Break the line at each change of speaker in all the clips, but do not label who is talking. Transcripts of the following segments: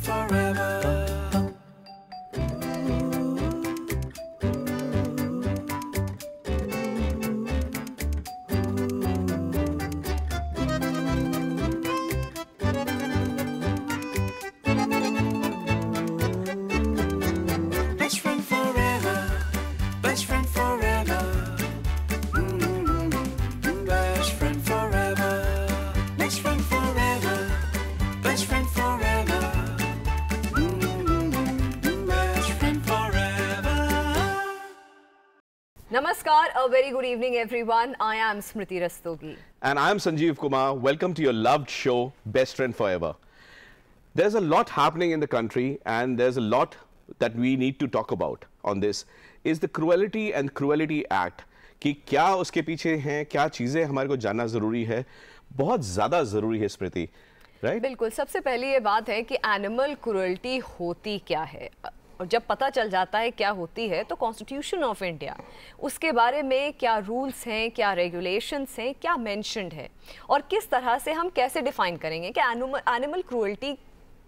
friend forever.
Namaskar, a very good evening everyone. I am Smriti Rastogi.
And I am Sanjeev Kumar. Welcome to your loved show, Best Friend Forever. There's a lot happening in the country and there's a lot that we need to talk about on this. Is the Cruelty and Cruelty Act. कि क्या उसके पीछे हैं, क्या चीज़ें हमारे को जानना ज़रूरी है, बहुत ज़्यादा ज़रूरी है स्मृति, राइट?
बिल्कुल, सबसे पहले ये बात है कि एनिमल क्रुएल्टी होती क्या है, और जब पता चल जाता है क्या होती है तो कॉन्स्टिट्यूशन ऑफ इंडिया उसके बारे में क्या रूल्स हैं, क्या रेगुलेशंस हैं, क्या मेंशन्ड है और किस तरह से हम कैसे डिफाइन करेंगे कि एनिमल क्रुएल्टी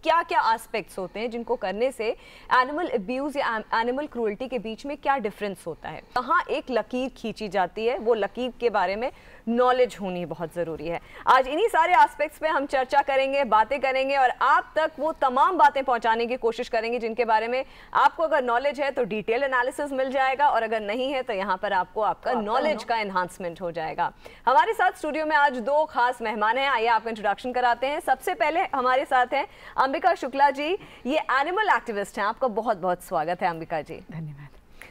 क्या क्या एस्पेक्ट्स होते हैं जिनको करने से एनिमल अब्यूज़ या एनिमल क्रुएल्टी के बीच में क्या डिफरेंस होता है, कहाँ एक लकीर खींची जाती है, वो लकीर के बारे में नॉलेज होनी बहुत ज़रूरी है। आज इन्हीं सारे एस्पेक्ट्स पे हम चर्चा करेंगे, बातें करेंगे और आप तक वो तमाम बातें पहुंचाने की कोशिश करेंगे जिनके बारे में आपको अगर नॉलेज है तो डिटेल एनालिसिस मिल जाएगा और अगर नहीं है तो यहाँ पर आपको आपका नॉलेज का एनहांसमेंट हो जाएगा। हमारे साथ स्टूडियो में आज दो खास मेहमान हैं, आइए आपको इंट्रोडक्शन कराते हैं। सबसे पहले हमारे साथ हैं अंबिका शुक्ला जी, ये एनिमल एक्टिविस्ट हैं, आपका बहुत बहुत स्वागत है अंबिका जी।
धन्यवाद।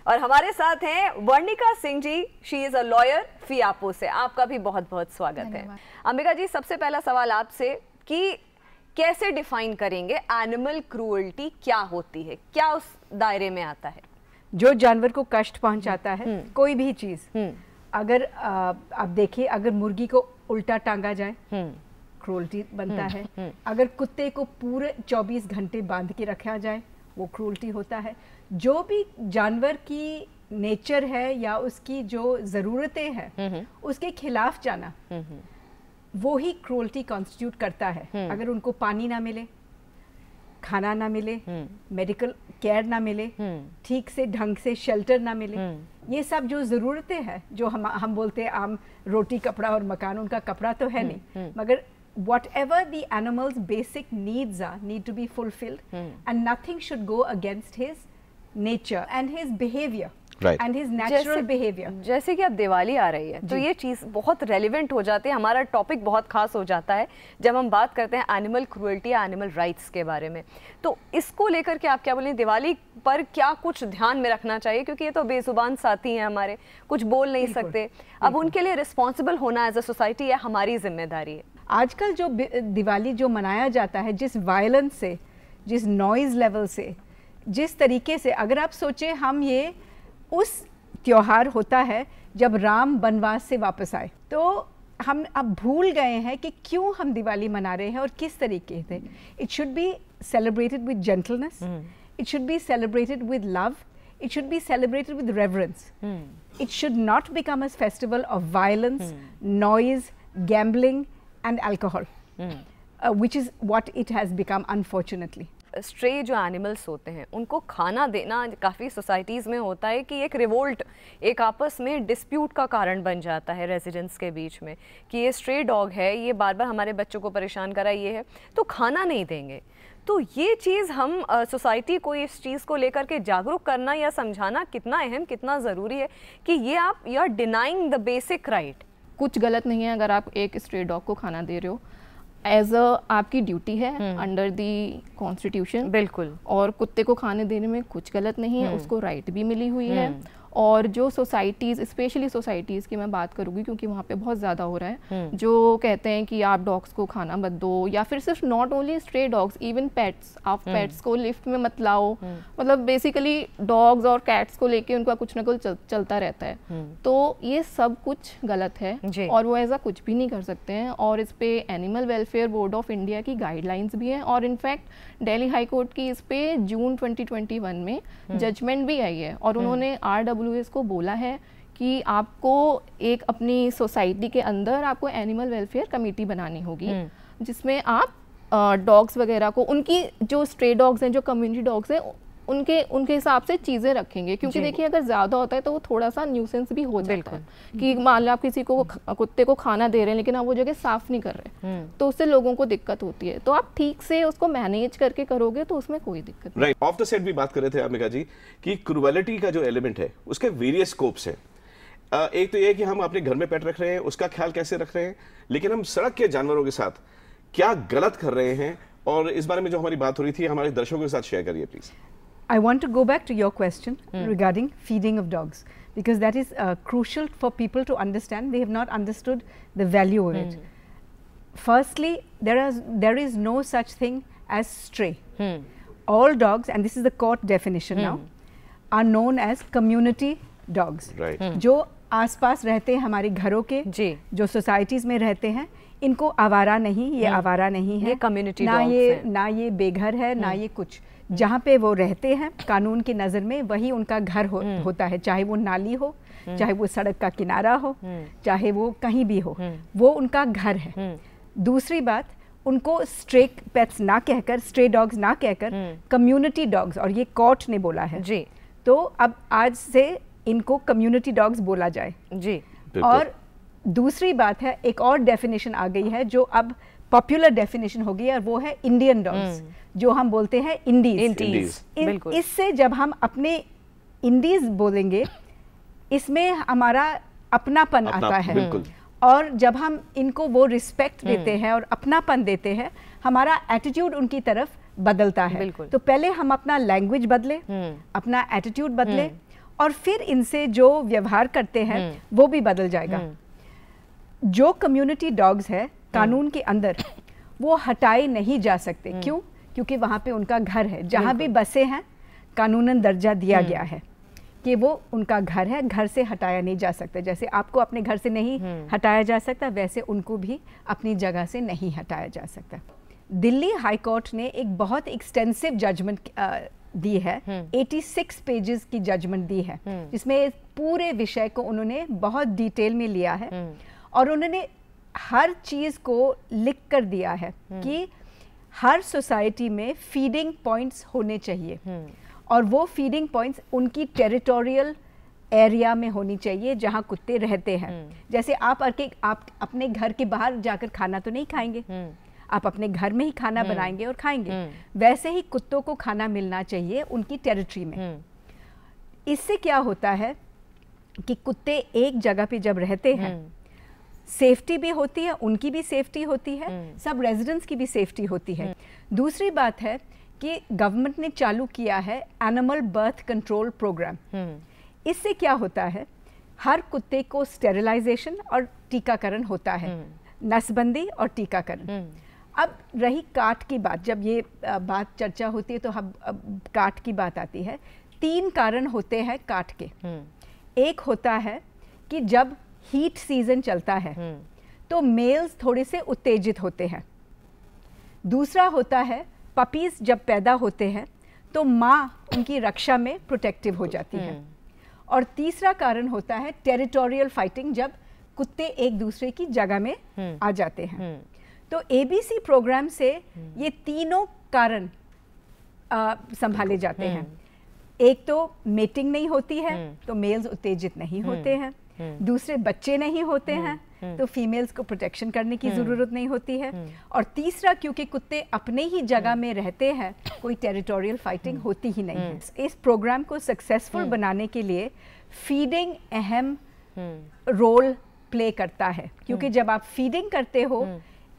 और हमारे साथ हैं Varnika Singh ji, she is a lawyer फियापो से, आपका भी बहुत बहुत स्वागत है। अंबिका जी, सबसे पहला सवाल आपसे कि कैसे डिफाइन करेंगे एनिमल क्रूएल्टी क्या होती है, क्या उस दायरे में आता है?
जो जानवर को कष्ट पहुंचाता है, कोई भी चीज, अगर आप देखिए, अगर मुर्गी को उल्टा टांगा जाए क्रूएल्टी बनता है, अगर कुत्ते को पूरे 24 घंटे बांध के रखा जाए वो क्रूएल्टी होता है। जो भी जानवर की नेचर है या उसकी जो ज़रूरतें हैं उसके खिलाफ जाना, वो ही क्रूएल्टी कॉन्स्टिट्यूट करता है। अगर उनको पानी ना मिले, खाना ना मिले, मेडिकल केयर ना मिले, ठीक से ढंग से शेल्टर ना मिले, ये सब जो ज़रूरतें हैं, जो हम बोलते हैं आम रोटी कपड़ा और मकान, उनका कपड़ा तो है नहीं, मगर whatever the animal's basic needs are need to be fulfilled, and nothing should go against his nature and his behavior,
right,
and his natural behavior.
जैसे कि अब दिवाली आ रही है तो ये चीज़ बहुत रेलिवेंट हो जाती है, हमारा टॉपिक बहुत खास हो जाता है जब हम बात करते हैं एनिमल क्रूएल्टी या एनिमल राइट्स के बारे में। तो इसको लेकर के आप क्या बोलें, दिवाली पर क्या कुछ ध्यान में रखना चाहिए, क्योंकि ये तो बेजुबान साथी हैं हमारे, कुछ बोल नहीं सकते, अब उनके लिए रिस्पॉन्सिबल होना एज अ सोसाइटी है हमारी जिम्मेदारी है।
आजकल जो दिवाली जो मनाया जाता है, जिस वायलेंस से, जिस नॉइज़ लेवल से, जिस तरीके से, अगर आप सोचें, हम ये उस त्योहार होता है जब राम वनवास से वापस आए, तो हम अब भूल गए हैं कि क्यों हम दिवाली मना रहे हैं और किस तरीके से। It should be celebrated with gentleness, it should be celebrated with love, it should be celebrated with reverence. It should not become a festival of violence, noise, gambling and alcohol, which is what it has become, unfortunately.
Stray जो animals होते हैं उनको खाना देना काफ़ी societies में होता है कि एक रिवोल्ट, एक आपस में डिस्प्यूट का कारण बन जाता है रेजिडेंट्स के बीच में कि ये स्ट्रे डॉग है, ये बार बार हमारे बच्चों को परेशान कर रहा है, ये है, तो खाना नहीं देंगे। तो ये चीज़ हम सोसाइटी को इस चीज़ को लेकर के जागरूक करना या समझाना कितना अहम, कितना ज़रूरी है कि ये आप you are denying the basic right.
कुछ गलत नहीं है अगर आप एक स्ट्रे डॉग को खाना दे रहे हो, एज अ आपकी ड्यूटी है अंडर दी कॉन्स्टिट्यूशन,
बिल्कुल,
और कुत्ते को खाने देने में कुछ गलत नहीं है, उसको राइट भी मिली हुई है। और जो सोसाइटीज़, स्पेशली सोसाइटीज़ की मैं बात करूँगी क्योंकि वहाँ पे बहुत ज़्यादा हो रहा है, जो कहते हैं कि आप डॉग्स को खाना मत दो, या फिर सिर्फ not only stray dogs, even pets, आप पेट्स को लिफ्ट में मत लाओ, मतलब बेसिकली डॉग्स और कैट्स को लेके उनका कुछ ना कुछ चलता रहता है। तो ये सब कुछ गलत है और वो ऐसा कुछ भी नहीं कर सकते हैं। और इस पे animal welfare board of India की गाइडलाइंस भी हैं, और इनफैक्ट दिल्ली हाई कोर्ट की इस पे जून 2021 में जजमेंट भी आई है, और उन्होंने RWS को बोला है कि आपको एक अपनी सोसाइटी के अंदर आपको एनिमल वेलफेयर कमेटी बनानी होगी, जिसमें आप डॉग्स वगैरह को, उनकी जो स्ट्रे डॉग्स हैं, जो कम्युनिटी डॉग्स हैं, उनके हिसाब से चीज़ें रखेंगे, क्योंकि देखिए अगर ज़्यादा होता है तो वो थोड़ा सा न्यूसेंस भी हो जाता है कि मान लो आप किसी को कुत्ते को खाना दे रहे हैं लेकिन आप वो जगह साफ़ नहीं कर रहे, तो उससे लोगों को दिक्कत होती है। तो आप ठीक से उसको मैनेज करके करोगे तो उसमें कोई दिक्कत नहीं।
राइट, ऑफ द सेट भी बात कर रहे थे अम्बिका जी कि क्रूएलिटी का जो एलिमेंट है उसके वेरियस स्कोप्स हैं। एक तो ये कि हम अपने घर में पेट रख रहे हैं, उसका ख्याल कैसे रख रहे हैं, लेकिन हम सड़क के जानवरों के साथ क्या गलत कर रहे हैं, और इस बारे में जो हमारी बात हो रही थी हमारे दर्शकों के साथ शेयर करिए please.
I want to go back to your question regarding feeding of dogs, because that is crucial for people to understand. They have not understood the value of it. Firstly, there is no such thing as stray. All dogs, and this is the court definition now, are known as community dogs.
Right.
जो आसपास रहते हैं हमारे घरों के, जो societies में रहते हैं, इनको आवारा नहीं, ये आवारा नहीं है,
ये कम्युनिटी
ना ये बेघर है, ना ये कुछ। जहाँ पे वो रहते हैं कानून की नज़र में वही उनका घर होता है, चाहे वो नाली हो, चाहे वो सड़क का किनारा हो, चाहे वो कहीं भी हो, वो उनका घर है। दूसरी बात, उनको स्ट्रे पेट्स ना कहकर, स्ट्रे डॉग्स ना कहकर कम्युनिटी डॉग्स, और ये कोर्ट ने बोला है
जी,
तो अब आज से इनको कम्युनिटी डॉग्स बोला जाए
जी।
और दूसरी बात है, एक और डेफिनेशन आ गई है जो अब पॉपुलर डेफिनेशन हो गई है, और वो है इंडियन डॉग्स, जो हम बोलते हैं इंडीज। इससे जब हम अपने इंडीज बोलेंगे, इसमें हमारा अपनापन आता है, और जब हम इनको वो रिस्पेक्ट देते हैं और अपनापन देते हैं, हमारा एटीट्यूड उनकी तरफ बदलता है। तो पहले हम अपना लैंग्वेज बदले, अपना एटीट्यूड बदले, और फिर इनसे जो व्यवहार करते हैं वो भी बदल जाएगा। जो कम्युनिटी डॉग्स है कानून के अंदर, वो हटाए नहीं जा सकते। क्यों? क्योंकि वहाँ पे उनका घर है, जहाँ भी बसे हैं कानूनन दर्जा दिया गया है कि वो उनका घर है, घर से हटाया नहीं जा सकता। जैसे आपको अपने घर से नहीं हटाया जा सकता, वैसे उनको भी अपनी जगह से नहीं हटाया जा सकता। दिल्ली हाई कोर्ट ने एक बहुत एक्सटेंसिव जजमेंट दी है, 86 पेजेस की जजमेंट दी है, जिसमें पूरे विषय को उन्होंने बहुत डिटेल में लिया है, और उन्होंने हर चीज़ को लिख कर दिया है कि हर सोसाइटी में फीडिंग पॉइंट्स होने चाहिए, और वो फीडिंग पॉइंट्स उनकी टेरिटोरियल एरिया में होनी चाहिए जहाँ कुत्ते रहते हैं। जैसे आप अपने घर के बाहर जाकर खाना तो नहीं खाएंगे, आप अपने घर में ही खाना बनाएंगे और खाएंगे, वैसे ही कुत्तों को खाना मिलना चाहिए उनकी टेरिटरी में। इससे क्या होता है कि कुत्ते एक जगह पे जब रहते हैं, सेफ्टी भी होती है, उनकी भी सेफ्टी होती है, सब रेजिडेंट्स की भी सेफ्टी होती है। दूसरी बात है कि गवर्नमेंट ने चालू किया है एनिमल बर्थ कंट्रोल प्रोग्राम। इससे क्या होता है, हर कुत्ते को स्टेरिलाइजेशन और टीकाकरण होता है, नसबंदी और टीकाकरण। अब रही काट की बात, जब ये बात चर्चा होती है तो अब काट की बात आती है। 3 कारण होते हैं काट के। एक होता है कि जब हीट सीजन चलता है तो मेल्स थोड़े से उत्तेजित होते हैं। दूसरा होता है पपीज जब पैदा होते हैं तो माँ उनकी रक्षा में प्रोटेक्टिव हो जाती है। और तीसरा कारण होता है टेरिटोरियल फाइटिंग, जब कुत्ते एक दूसरे की जगह में आ जाते हैं। तो एबीसी प्रोग्राम से ये तीनों कारण संभाले जाते हैं। एक तो मेटिंग नहीं होती है तो मेल्स उत्तेजित नहीं होते हैं, दूसरे बच्चे नहीं होते हैं तो फीमेल्स को प्रोटेक्शन करने की ज़रूरत नहीं होती है, और तीसरा क्योंकि कुत्ते अपने ही जगह में रहते हैं, कोई टेरिटोरियल फाइटिंग होती ही नहीं है। इस प्रोग्राम को सक्सेसफुल बनाने के लिए फीडिंग अहम रोल प्ले करता है, क्योंकि जब आप फीडिंग करते हो,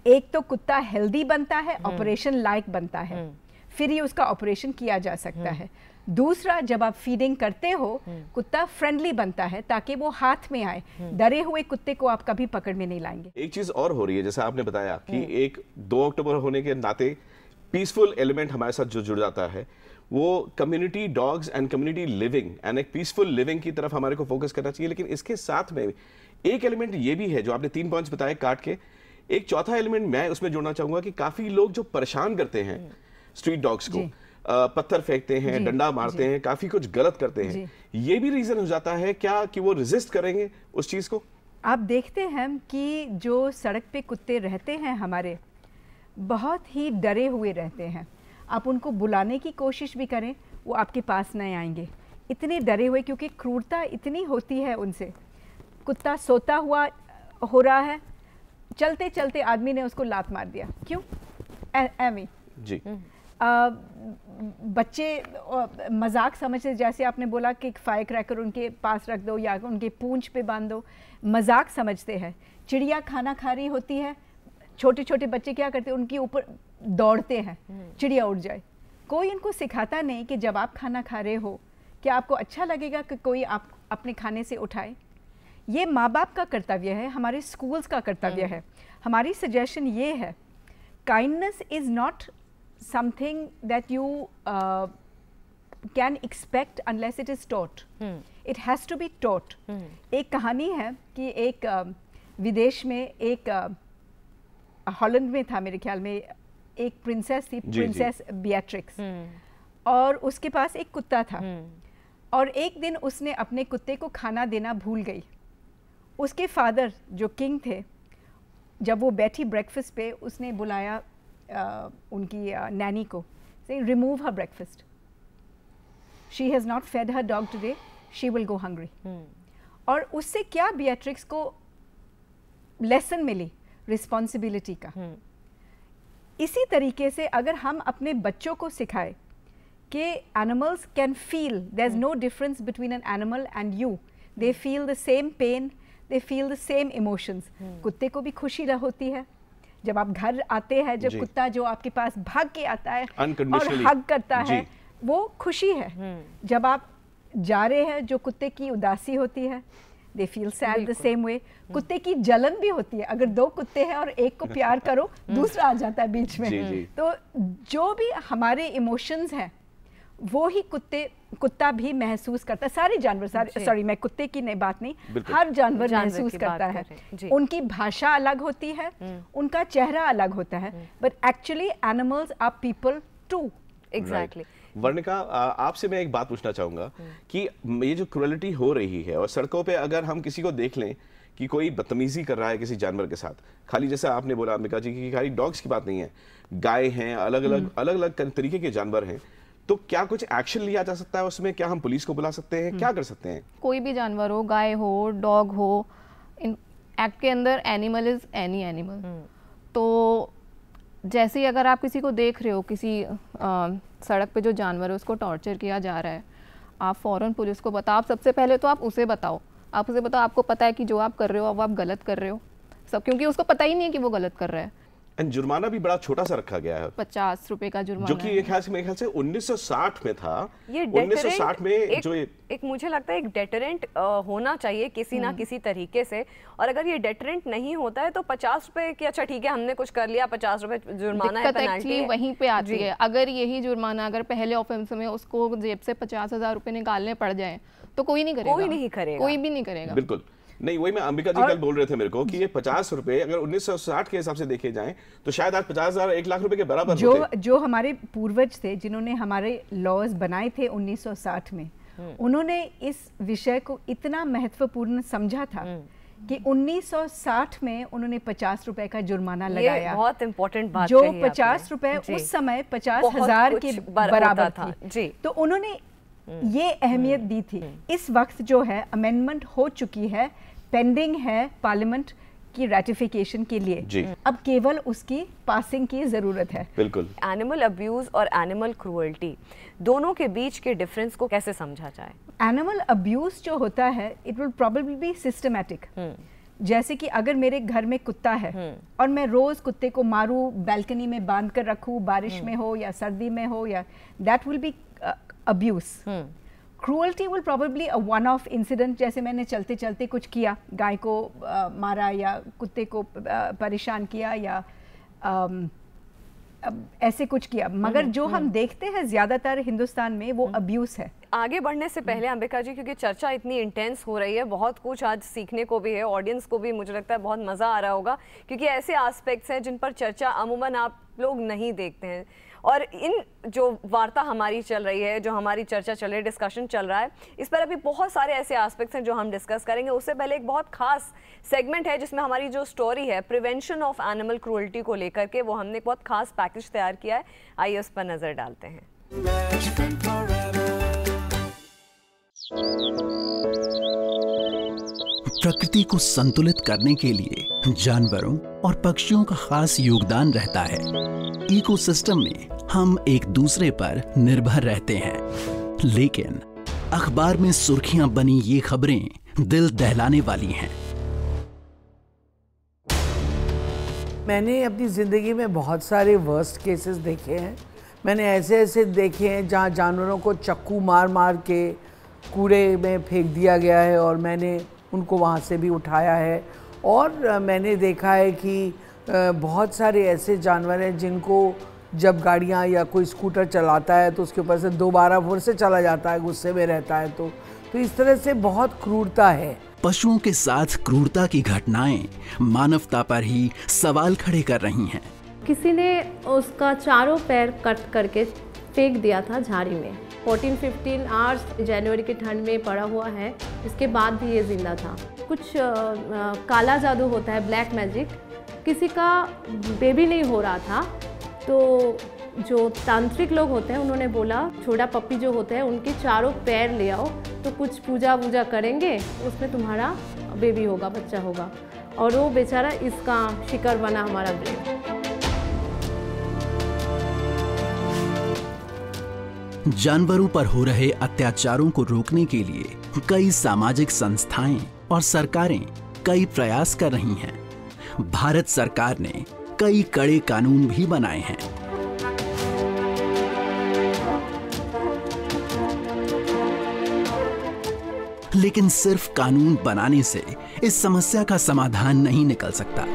एक तो कुत्ता हेल्दी बनता है, ऑपरेशन लायक बनता है, फिर ही उसका ऑपरेशन किया जा सकता है। दूसरा, जब आप फीडिंग करते हो, कुत्ता फ्रेंडली बनता है ताकि वो हाथ में आए। डरे हुए कुत्ते को आप कभी पकड़ में नहीं लाएंगे।
एक चीज और हो रही है, जैसा आपने बताया कि एक 2 अक्टूबर होने के नाते पीसफुल एलिमेंट हमारे साथ जो जुड़ जाता है, वो community dogs and community living and एक पीसफुल लिविंग की तरफ हमारे को फोकस करना चाहिए। लेकिन इसके साथ में एक एलिमेंट ये भी है, जो आपने 3 पॉइंट्स बताए काट के, एक चौथा एलिमेंट मैं उसमें जोड़ना चाहूंगा कि काफी लोग जो परेशान करते हैं स्ट्रीट डॉग्स को, पत्थर फेंकते हैं, डंडा मारते हैं, काफी कुछ गलत करते हैं, ये भी रीजन हो जाता है क्या कि वो रेजिस्ट करेंगे उस चीज को?
आप देखते हैं कि जो सड़क पे कुत्ते रहते हैं हमारे, बहुत ही डरे हुए रहते हैं। आप उनको बुलाने की कोशिश भी करें, वो आपके पास नहीं आएंगे, इतने डरे हुए, क्योंकि क्रूरता इतनी होती है उनसे। कुत्ता सोता हुआ हो रहा है, चलते चलते आदमी ने उसको लात मार दिया, क्यों? एवी
जी।
बच्चे मजाक समझते, जैसे आपने बोला कि फायर क्रैकर उनके पास रख दो या उनके पूंछ पे बांध दो, मजाक समझते हैं। चिड़िया खाना खा रही होती है, छोटे छोटे बच्चे क्या करते हैं, उनके ऊपर दौड़ते हैं, चिड़िया उड़ जाए। कोई इनको सिखाता नहीं कि जब आप खाना खा रहे हो, क्या आपको अच्छा लगेगा कि कोई आप अपने खाने से उठाए? ये माँ बाप का कर्तव्य है, हमारे स्कूल्स का कर्तव्य है। हमारी सजेशन ये है, kindness is not something that you can expect unless it is taught. It has to be taught. एक कहानी है कि एक विदेश में, एक हॉलैंड में था मेरे ख्याल में, एक प्रिंसेस थी, प्रिंसेस बियाट्रिक्स, और उसके पास एक कुत्ता था। और एक दिन उसने अपने कुत्ते को खाना देना भूल गई। उसके फादर जो किंग थे, जब वो बैठी ब्रेकफास्ट पे, उसने बुलाया उनकी नैनी को, से remove her breakfast, she has not fed her dog today, she will go hungry. और उससे क्या बियाट्रिक्स को लेसन मिली रिस्पॉन्सिबिलिटी का। इसी तरीके से अगर हम अपने बच्चों को सिखाए कि animals can feel, there is no difference between an animal and you, they feel the same pain, they feel the same emotions. कुत्ते को भी खुशी होती है जब आप घर आते हैं, जब कुत्ता जो आपके पास भाग के आता है और हग करता है, वो खुशी है। जब आप जा रहे हैं, जो कुत्ते की उदासी होती है, they feel sad the same way. कुत्ते की जलन भी होती है, अगर दो कुत्ते हैं और एक को प्यार करो, दूसरा आ जाता है बीच में। तो जो भी हमारे इमोशंस हैं, वो ही कुत्ता भी महसूस करता है। सारे जानवर, सॉरी मैं कुत्ते की नहीं बात नहीं, हर जानवर महसूस करता है। उनकी भाषा अलग होती है, उनका चेहरा अलग होता है, but actually animals are people too.
Exactly.
Varnika, आपसे मैं एक बात पूछना चाहूंगा कि ये जो क्रूरलिटी हो रही है, और सड़कों पे अगर हम किसी को देख लें कि कोई बदतमीजी कर रहा है किसी जानवर के साथ, खाली जैसे आपने बोला अंबिका जी की खाली डॉग्स की बात नहीं है, गाय हैं, अलग अलग तरीके के जानवर हैं, तो क्या कुछ एक्शन लिया जा सकता है उसमें? क्या हम पुलिस को बुला सकते हैं? क्या कर सकते हैं?
कोई भी जानवर हो, गाय हो, डॉग हो, इन एक्ट के अंदर एनिमल इज एनी एनिमल। तो जैसे ही अगर आप किसी को देख रहे हो, किसी सड़क पे जो जानवर है उसको टॉर्चर किया जा रहा है, आप फ़ौरन पुलिस को बताओ। आप सबसे पहले तो आप उसे बताओ, आपको पता है कि जो आप कर रहे हो वो आप गलत कर रहे हो, सब, क्योंकि उसको पता ही नहीं है कि वो गलत कर रहा है।
एंड जुर्माना भी बड़ा छोटा सा रखा गया है,
50 रुपए का जुर्माना,
जो कि मेरे ख्याल से 1960 में था।
ये
1960 में जो
एक मुझे लगता है एक डेटरेंट होना चाहिए किसी ना किसी तरीके से। और अगर ये डेटरेंट नहीं होता है तो 50 रुपए की, अच्छा ठीक है हमने कुछ कर लिया, 50 रुपए जुर्माना है, पेनल्टी है,
वहीं पे आती है। अगर यही जुर्माना अगर पहले ऑफेंस में उसको जेब से 50,000 रुपए निकालने पड़ जाए तो कोई नहीं करेगा, कोई भी नहीं करेगा।
बिल्कुल नहीं, वही मैं, अंबिका जी कल बोल रहे थे मेरे को कि ये 50 रुपए अगर 1960 के हिसाब से देखे जाएं तो शायद आज 50,000 1 लाख रुपए के बराबर होते। जो
हमारे पूर्वज थे, जिन्होंने हमारे लॉज बनाए थे 1960 में, उन्होंने इस विषय को इतना महत्वपूर्ण समझा था कि 1960 में उन्होंने 50 रुपए का जुर्माना लगाया।
बहुत इंपॉर्टेंट बात
जो 50 रुपए उस समय 50,000 के बराबर थी। तो उन्होंने ये अहमियत दी थी। इस वक्त जो है अमेंडमेंट हो चुकी है, पेंडिंग है पार्लियामेंट की रैटिफिकेशन के लिए, अब केवल उसकी पासिंग की जरूरत है।
बिल्कुल।
एनिमल अब्यूज और एनिमल क्रूअल्टी दोनों के बीच के डिफरेंस को कैसे समझा जाए?
एनिमल अब्यूज जो होता है, it will probably be systematic. जैसे कि अगर मेरे घर में कुत्ता है और मैं रोज कुत्ते को मारूं, बैल्कनी में बांध कर रखूं, बारिश में हो या सर्दी में हो, या that will be abuse. Cruelty will probably a one-off incident, जैसे मैंने चलते चलते कुछ किया, गाय को मारा या कुत्ते को परेशान किया या ऐसे कुछ किया, मगर जो हम देखते हैं ज्यादातर हिंदुस्तान में वो अब्यूज है।
आगे बढ़ने से पहले अंबिका जी, क्योंकि चर्चा इतनी इंटेंस हो रही है, बहुत कुछ आज सीखने को भी है, ऑडियंस को भी मुझे लगता है बहुत मज़ा आ रहा होगा, क्योंकि ऐसे एस्पेक्ट्स हैं जिन पर चर्चा अमूमन आप लोग नहीं देखते हैं। और इन जो वार्ता हमारी चल रही है, जो हमारी चर्चा चल रही है, डिस्कशन चल रहा है, इस पर अभी बहुत सारे ऐसे एस्पेक्ट्स हैं जो हम डिस्कस करेंगे। उससे पहले एक बहुत खास सेगमेंट है जिसमें हमारी जो स्टोरी है प्रिवेंशन ऑफ एनिमल क्रूअल्टी को लेकर के, वो हमने एक बहुत खास पैकेज तैयार किया है। आइए उस पर नजर डालते हैं।
प्रकृति को संतुलित करने के लिए जानवरों और पक्षियों का खास योगदान रहता है। इकोसिस्टम में हम एक दूसरे पर निर्भर रहते हैं, लेकिन अखबार में सुर्खियां बनी ये खबरें दिल दहलाने वाली हैं।
मैंने अपनी ज़िंदगी में बहुत सारे वर्स्ट केसेस देखे हैं। मैंने ऐसे देखे हैं जहाँ जानवरों को चाकू मार मार के कूड़े में फेंक दिया गया है और मैंने उनको वहाँ से भी उठाया है। और मैंने देखा है कि बहुत सारे ऐसे जानवर हैं जिनको जब गाड़ियाँ या कोई स्कूटर चलाता है तो उसके ऊपर से दोबारा फिर से चला जाता है, गुस्से में रहता है। तो इस तरह से बहुत क्रूरता है।
पशुओं के साथ क्रूरता की घटनाएं मानवता पर ही सवाल खड़े कर रही हैं।
किसी ने उसका चारों पैर कट करके फेंक दिया था झाड़ी में। 14-15 आवर्स जनवरी की ठंड में पड़ा हुआ है, इसके बाद भी ये जिंदा था। कुछ काला जादू होता है, ब्लैक मैजिक। किसी का बेबी नहीं हो रहा था, तो जो तांत्रिक लोग होते हैं उन्होंने बोला छोटा पप्पी जो होते हैं उनके चारों पैर ले आओ, तो कुछ पूजा वूजा करेंगे, उसमें तुम्हारा बेबी होगा, बच्चा होगा। और वो बेचारा इसका शिकार बना हमारा ब्रेन।
जानवरों पर हो रहे अत्याचारों को रोकने के लिए कई सामाजिक संस्थाएं और सरकारें कई प्रयास कर रही हैं। भारत सरकार ने कई कड़े कानून भी बनाए हैं। लेकिन सिर्फ कानून बनाने से इस समस्या का समाधान नहीं निकल सकता।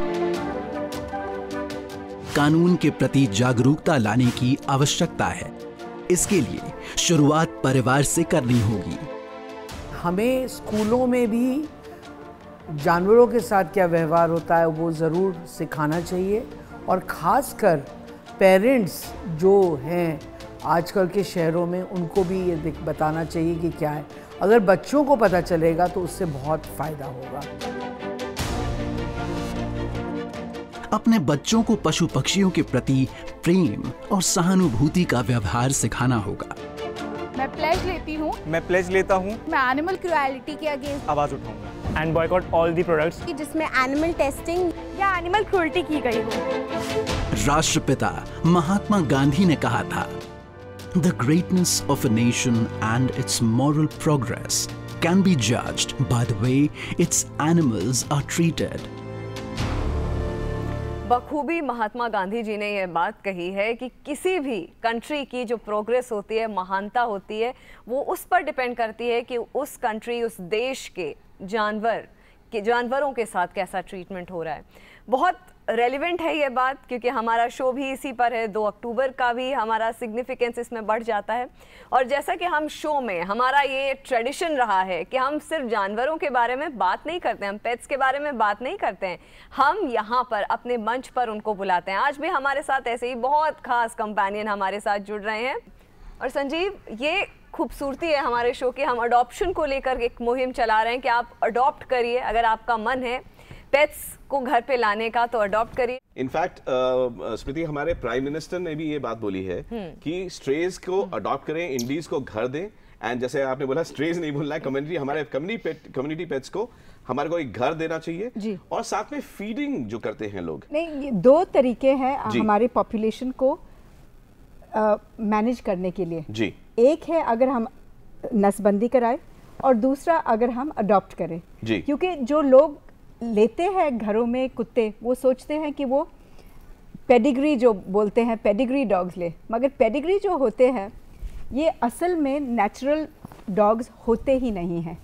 कानून के प्रति जागरूकता लाने की आवश्यकता है। इसके लिए शुरुआत परिवार से करनी होगी।
हमें स्कूलों में भी जानवरों के साथ क्या व्यवहार होता है वो ज़रूर सिखाना चाहिए। और ख़ासकर पेरेंट्स जो हैं आजकल के शहरों में, उनको भी ये बताना चाहिए कि क्या है। अगर बच्चों को पता चलेगा तो उससे बहुत फ़ायदा होगा।
अपने बच्चों को पशु पक्षियों के प्रति प्रेम और सहानुभूति का व्यवहार सिखाना होगा।
मैं प्लेज लेती हूँ।
मैं प्लेज लेता हूँ।
मैं एनिमल क्रूएलिटी के अगेंस्ट
आवाज उठाऊंगा and boycott all the products
जिसमें एनिमल टेस्टिंग या एनिमल क्रूएल्टी की गई हो।
राष्ट्रपिता महात्मा गांधी ने कहा था, The greatness of a nation and its moral progress can be judged by the way its animals are treated.
बखूबी महात्मा गांधी जी ने यह बात कही है कि किसी भी कंट्री की जो प्रोग्रेस होती है, महानता होती है, वो उस पर डिपेंड करती है कि उस कंट्री, उस देश के जानवरों के साथ कैसा ट्रीटमेंट हो रहा है। बहुत रेलिवेंट है ये बात क्योंकि हमारा शो भी इसी पर है। 2 अक्टूबर का भी हमारा सिग्निफिकेंस इसमें बढ़ जाता है। और जैसा कि हम शो में, हमारा ये ट्रेडिशन रहा है कि हम सिर्फ जानवरों के बारे में बात नहीं करते हैं, हम पेट्स के बारे में बात नहीं करते हैं, हम यहाँ पर अपने मंच पर उनको बुलाते हैं। आज भी हमारे साथ ऐसे ही बहुत खास कंपेनियन हमारे साथ जुड़ रहे हैं। और संजीव, ये खूबसूरती है हमारे शो की, हम अडॉप्शन को लेकर एक मुहिम चला रहे हैं कि आप अडॉप्ट करिए। अगर आपका मन है पेट्स को घर पे लाने का तो अडॉप्ट करिए।
इनफैक्ट स्मृति, हमारे प्राइम मिनिस्टर ने भी ये बात बोली है कि स्ट्रेज को अडॉप्ट करें, इंडीज को घर दें। एंड जैसे आपने बोला, स्ट्रेज नहीं बोलना है, कम्युनिटी, हमारे कम्युनिटी पेट्स को हमारे को एक घर देना चाहिए जी। और साथ में फीडिंग जो करते हैं लोग,
नहीं, ये 2 तरीके हैं हमारे पॉपुलेशन को मैनेज करने के लिए जी। एक है अगर हम नसबंदी कराएं और दूसरा अगर हम अडॉप्ट करें जी। क्योंकि जो लोग लेते हैं घरों में कुत्ते, वो सोचते हैं कि वो पेडिग्री, जो बोलते हैं पेडिग्री डॉग्स ले, मगर पेडिग्री जो होते हैं ये असल में नेचुरल डॉग्स होते ही नहीं हैं।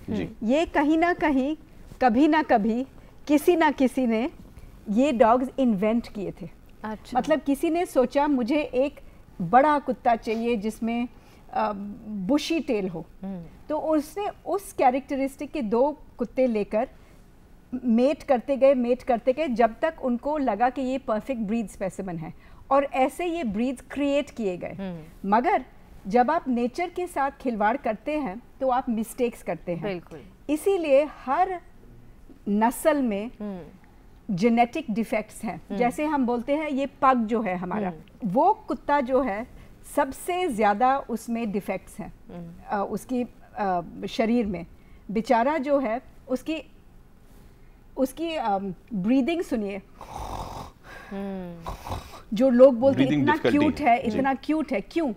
ये कहीं ना कहीं, कभी ना कभी, किसी ना किसी ने ये डॉग्स इन्वेंट किए थे। अच्छा। मतलब किसी ने सोचा मुझे एक बड़ा कुत्ता चाहिए जिसमें बुशी टेल हो, तो उसने उस कैरेक्टरिस्टिक के 2 कुत्ते लेकर मेट करते गए जब तक उनको लगा कि ये परफेक्ट ब्रीड स्पेसिमेन है। और ऐसे ये ब्रीड्स क्रिएट किए गए। मगर जब आप नेचर के साथ खिलवाड़ करते हैं तो आप मिस्टेक्स करते हैं।
बिल्कुल।
इसीलिए हर नस्ल में जेनेटिक डिफेक्ट्स हैं। जैसे हम बोलते हैं ये पग जो है हमारा, वो कुत्ता जो है सबसे ज़्यादा उसमें डिफेक्ट्स हैं उसकी शरीर में। बेचारा जो है उसकी ब्रीदिंग सुनिए, जो लोग बोलते हैं इतना क्यूट है, इतना क्यूट है। क्यों?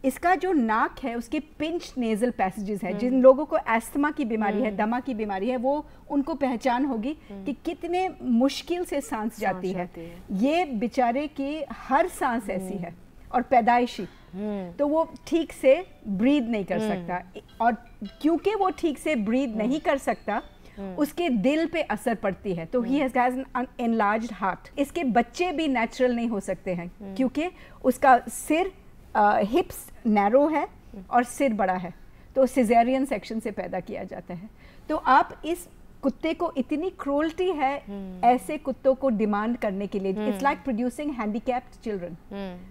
इसका जो नाक है उसके पिंच नेजल पैसेजेस है। जिन लोगों को एस्थमा की बीमारी है, दमा की बीमारी है, वो उनको पहचान होगी कि कितने मुश्किल से सांस जाती है। ये बेचारे की हर सांस ऐसी है और पैदाइशी, तो वो ठीक से ब्रीद नहीं कर सकता। और क्योंकि वो ठीक से ब्रीद नहीं कर सकता, उसके दिल पे असर पड़ती है। तो he has an enlarged heart. इसके बच्चे भी नेचुरल नहीं हो सकते हैं क्योंकि उसका सिर हिप्स नैरो है और सिर बड़ा है, तो सिजेरियन सेक्शन से पैदा किया जाता है। तो आप इस कुत्ते को, इतनी क्रूरल्टी है ऐसे कुत्तों को डिमांड करने के लिए। It's like producing handicapped children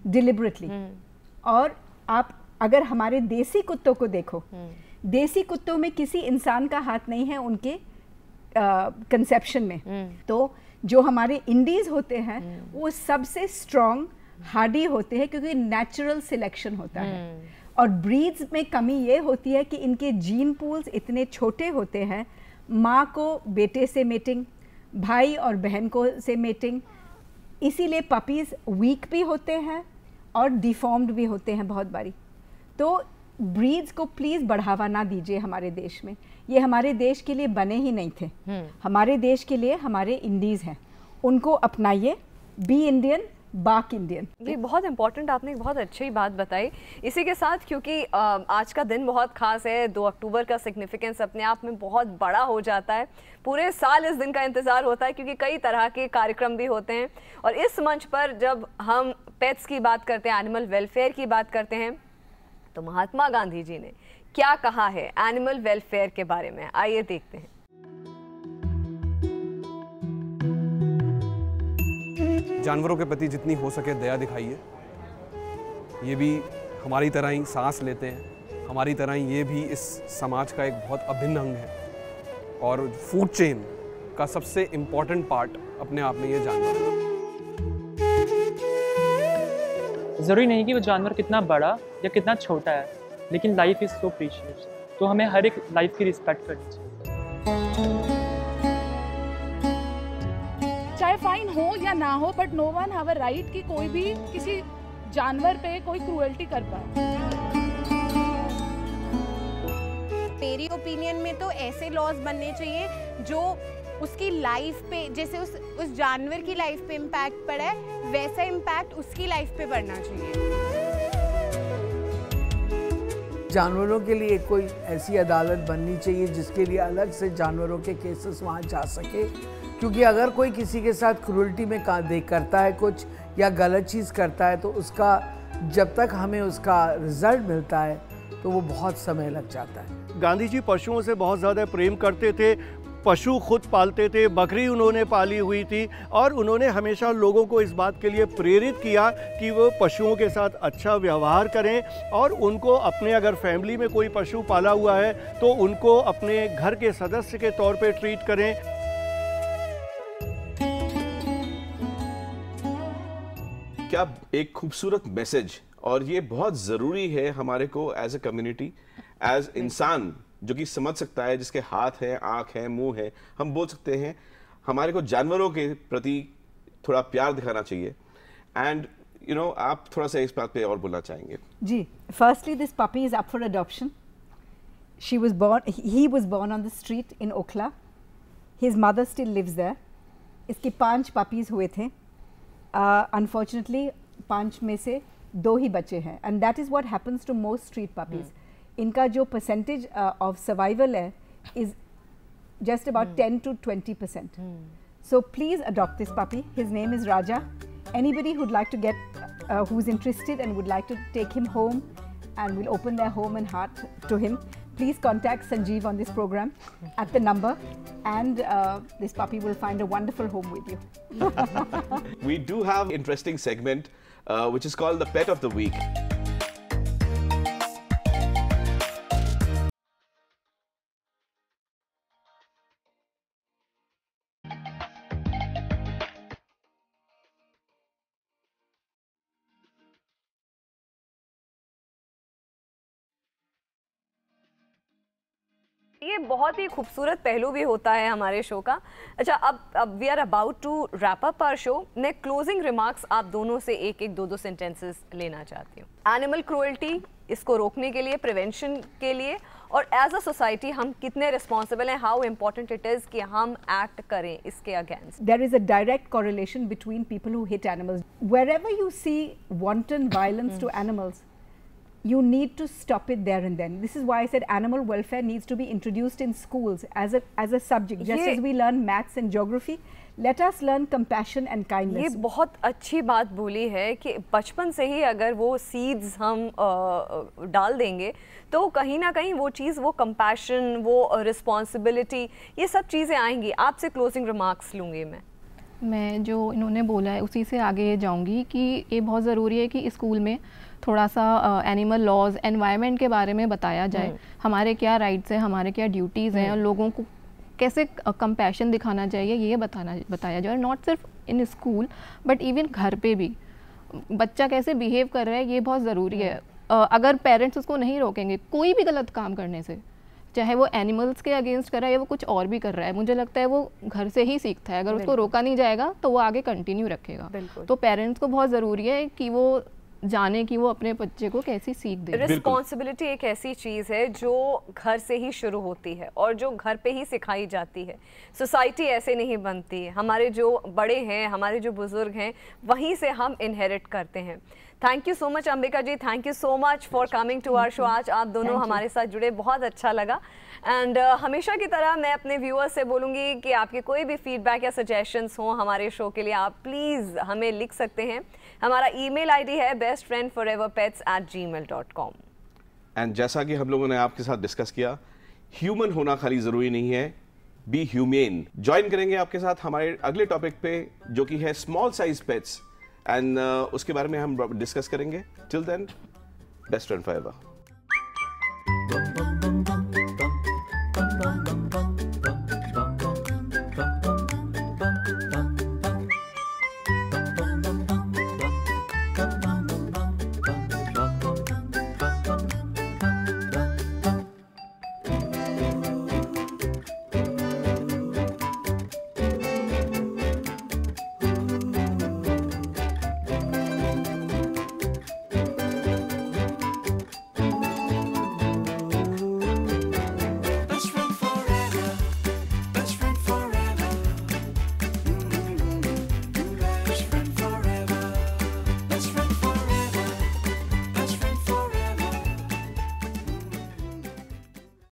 deliberately. और आप अगर हमारे देसी कुत्तों को देखो, देसी कुत्तों में किसी इंसान का हाथ नहीं है उनके कंसेप्शन में। तो जो हमारे इंडीज होते हैं वो सबसे स्ट्रॉन्ग हार्डी होते हैं क्योंकि नेचुरल सिलेक्शन होता है। और ब्रीड्स में कमी ये होती है कि इनके जीन पूल्स इतने छोटे होते हैं, माँ को बेटे से मेटिंग, भाई और बहन को से मेटिंग, इसीलिए पपीज़ वीक भी होते हैं और डिफॉर्म्ड भी होते हैं बहुत बारी। तो ब्रीड्स को प्लीज़ बढ़ावा ना दीजिए हमारे देश में। ये हमारे देश के लिए बने ही नहीं थे। हमारे देश के लिए हमारे इंडीज़ हैं, उनको अपनाइए। बी इंडियन, बाक इंडियन।
ये बहुत इंपॉर्टेंट, आपने एक बहुत अच्छी बात बताई। इसी के साथ, क्योंकि आज का दिन बहुत ख़ास है, 2 अक्टूबर का सिग्निफिकेंस अपने आप में बहुत बड़ा हो जाता है। पूरे साल इस दिन का इंतज़ार होता है क्योंकि कई तरह के कार्यक्रम भी होते हैं। और इस मंच पर जब हम पेट्स की बात करते हैं, एनिमल वेलफेयर की बात करते हैं, तो महात्मा गांधी जी ने क्या कहा है एनिमल वेलफेयर के बारे में, आइए देखते हैं।
जानवरों के प्रति जितनी हो सके दया दिखाइए। ये भी हमारी तरह ही सांस लेते हैं, हमारी तरह ही ये भी इस समाज का एक बहुत अभिन्न अंग है। और फूड चेन का सबसे इम्पोर्टेंट पार्ट अपने आप में ये जानवर है।
ज़रूरी नहीं कि वो जानवर कितना बड़ा या कितना छोटा है, लेकिन लाइफ इज़ सो प्रीशियस, तो हमें हर एक लाइफ की रिस्पेक्ट करनी चाहिए।
चाहे फाइन हो या ना हो, but no one have a right कि कोई भी किसी जानवर पे कोई क्रूएल्टी कर पाए।
मेरी ओपिनियन में तो ऐसे लॉज बनने चाहिए जो उसकी लाइफ पे, जैसे उस जानवर की लाइफ पे इम्पैक्ट पड़ा है, वैसा इम्पैक्ट उसकी लाइफ पे पड़ना चाहिए।
जानवरों के लिए कोई ऐसी अदालत बननी चाहिए जिसके लिए अलग से जानवरों के केसेस वहाँ जा सके। क्योंकि अगर कोई किसी के साथ क्रूरल्टी में करता है कुछ या गलत चीज़ करता है, तो उसका जब तक हमें उसका रिजल्ट मिलता है तो वो बहुत समय लग जाता है।
गांधी जी पशुओं से बहुत ज़्यादा प्रेम करते थे, पशु खुद पालते थे, बकरी उन्होंने पाली हुई थी, और उन्होंने हमेशा लोगों को इस बात के लिए प्रेरित किया कि वो पशुओं के साथ अच्छा व्यवहार करें और उनको अपने, अगर फैमिली में कोई पशु पाला हुआ है तो उनको अपने घर के सदस्य के तौर पे ट्रीट करें।
क्या एक खूबसूरत मैसेज, और ये बहुत ज़रूरी है हमारे को एज ए कम्युनिटी, एज इंसान जो कि समझ सकता है, जिसके हाथ है, आँख है, मुंह है। हम बोल सकते हैं हमारे को जानवरों के प्रति थोड़ा प्यार दिखाना चाहिए। एंड यू नो, आप थोड़ा सा इस बात पे और बोलना चाहेंगे?
जी, firstly this puppy is up for adoption. he was born on the street in Okhla. His mother still lives there. इसके 5 puppies हुए थे। Unfortunately 5 में से 2 ही बचे हैं, and that is what happens to most street puppies. इनका जो percentage of survival है is just about 10 to 20%. So please adopt this puppy. His name is Raja. Anybody who'd like to get, who's interested and would like to take him home, and will open their home and heart to him, please contact Sanjeev on this program at the number, and this puppy will find a wonderful home with you.
We do have an interesting segment which is called the Pet of the Week.
ये बहुत ही खूबसूरत पहलू भी होता है हमारे show का। अच्छा, अब we are about to wrap up our show. मैं क्लोजिंग रिमार्क्स आप दोनों से एक एक दो सेंटेंसेस लेना चाहती हूँ। एनिमल क्रूएल्टी, इसको रोकने के लिए, प्रिवेंशन के लिए, और एज अ सोसाइटी हम कितने रिस्पॉन्सिबल हैं, हाउ इम्पोर्टेंट इट इज़ कि हम एक्ट करें इसके against.
There is a direct correlation between people who hit animals. Wherever you see wanton violence to animals, you need to stop it there and then. This is why I said animal welfare needs to be introduced in schools as a subject. Just as we learn maths and geography, let us learn compassion and kindness.
ये बहुत अच्छी बात बोली है कि बचपन से ही अगर वो सीड्स हम डाल देंगे तो कहीं ना कहीं वो चीज़, वो कंपैशन, वो रिस्पॉन्सिबिलिटी, ये सब चीज़ें आएंगी। आपसे क्लोजिंग रिमार्क्स लूँगी मैं
जो इन्होंने बोला है उसी से आगे जाऊंगी कि ये बहुत ज़रूरी है कि स्कूल में थोड़ा सा एनिमल लॉज, एनवायरनमेंट के बारे में बताया जाए। हमारे क्या राइट्स हैं, हमारे क्या ड्यूटीज़ हैं, और लोगों को कैसे कंपैशन दिखाना चाहिए, ये बताया जाए। नॉट सिर्फ इन स्कूल बट इवन घर पे भी बच्चा कैसे बिहेव कर रहा है, ये बहुत ज़रूरी है। अगर पेरेंट्स उसको नहीं रोकेंगे कोई भी गलत काम करने से, चाहे वो एनिमल्स के अगेंस्ट कर रहा है या वो कुछ और भी कर रहा है, मुझे लगता है वो घर से ही सीखता है। अगर उसको रोका नहीं जाएगा तो वो आगे कंटिन्यू रखेगा। तो पेरेंट्स को बहुत ज़रूरी है कि वो जाने कि वो अपने बच्चे को कैसी सीख दे।
रिस्पॉन्सिबिलिटी एक ऐसी चीज़ है जो घर से ही शुरू होती है और जो घर पे ही सिखाई जाती है। सोसाइटी ऐसे नहीं बनती है। हमारे जो बड़े हैं, हमारे जो बुजुर्ग हैं, वहीं से हम इनहेरिट करते हैं। Thank you so much Ambika ji, thank you so much for coming to our show. आज आप दोनों हमारे साथ जुड़े, बहुत अच्छा लगा। एंड हमेशा की तरह मैं अपने व्यूअर्स से बोलूँगी कि आपके कोई भी फीडबैक या सजेशंस हों हमारे शो के लिए, आप प्लीज़ हमें लिख सकते हैं। हमारा ईमेल आईडी है bestfriendforeverpets@gmail.com।
एंड जैसा कि हम लोगों ने आपके साथ डिस्कस किया, ह्यूमन होना खाली ज़रूरी नहीं है, बी ह्यूमेन। ज्वाइन करेंगे आपके साथ हमारे अगले टॉपिक पे जो कि है स्मॉल साइज पेट्स, एंड उसके बारे में हम डिस्कस करेंगे। Till then, best friend forever.